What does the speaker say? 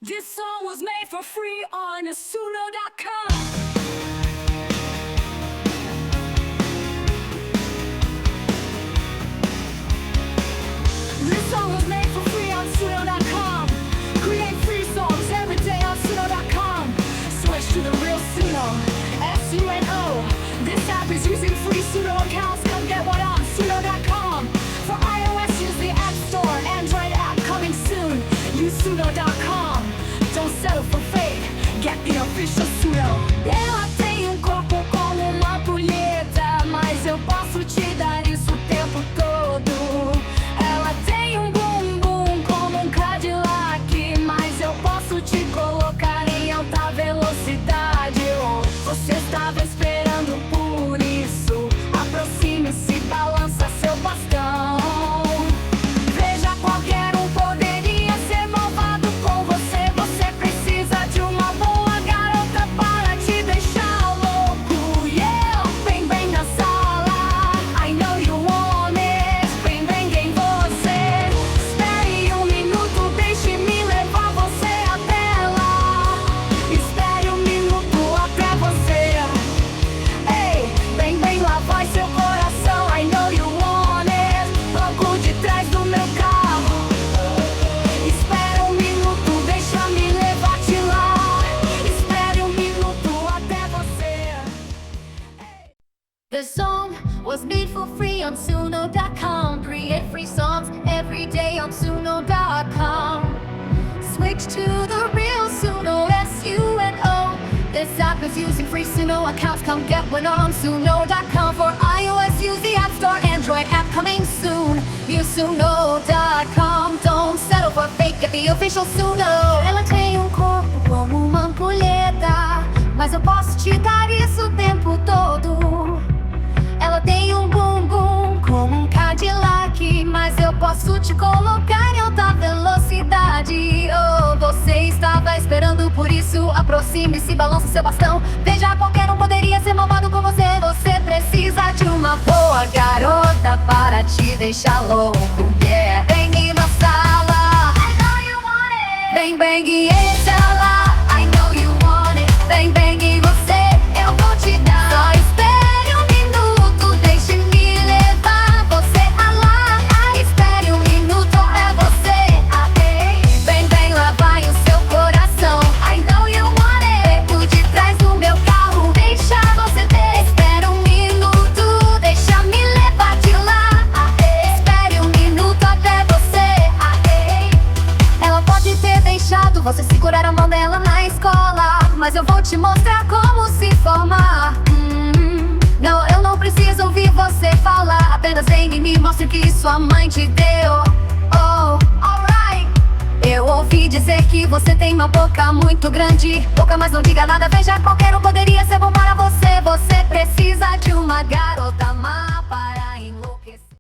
This song was made for free on Suno.com. This song was made for free on Suno.com. Create free songs every day on Suno.com. Switch to the real Suno, S-U-N-O. This app is using free Suno accounts. Come get one on Suno.com. For iOS, use the App Store. Android app coming soon. Use Suno.com. Don't settle for fake. Get the official Suno. Ela tem corpo como uma ampulheta, mas eu posso te dar isso o tempo todo. Ela tem bumbum como Cadillac, mas eu posso te colocar em alta velocidade. Oh, você estava esperando por isso. Aproxime-se, balança seu bastão. Veja, qualquer poderia ser malvado com você. Você precisa de uma boa garota para te deixar louco. Yeah, bem na sala. I know you want it. Bem em você. Espere minuto, deixe-me levar você até lá. Espere minuto até você. Ei, bem lá vai seu coração. I know you want it. Banco de trás do meu carro. Espere minuto, deixa-me levar-te lá. Espere minuto até você. The song was made for free on Suno.com. Create free songs every day on Suno.com. Switch to the real Suno, S-U-N-O. This app is using free Suno accounts. Come get one on Suno.com. For iOS, use the App Store. Android app coming soon. Use Suno.com. Don't settle for fake. Get the official Suno. Ela tem corpo como uma ampulheta, mas eu posso te dar isso o tempo todo. Ela tem bumbum como Cadillac, mas eu posso te colocar em alta velocidade. Oh, você estava esperando por isso. Aproxime-se, balança seu bastão. Veja, qualquer poderia ser malvado com você. Você precisa de uma boa garota para te deixar louco. Yeah, bem na sala. I know you want it. Bem, entra lá. I know you want it. Bem, e você, eu vou te dar. Só espere minuto, deixe-me levar você lá. Espere minuto, é você. Bem lá vai o seu coração. I know you want it. Por de trás do meu carro, deixa você ter. Espere minuto, deixa-me levar de lá. Espere minuto até você. Ela pode ter deixado você segurar a mão dela na escola, mas eu vou te mostrar como se formar. Não, eu não preciso ouvir você falar. Apenas vem e me mostre que sua mãe te deu. Oh, alright. Eu ouvi dizer que você tem uma boca muito grande. Boca, mas não diga nada. Veja, qualquer poderia ser bom para você. Você precisa de uma garota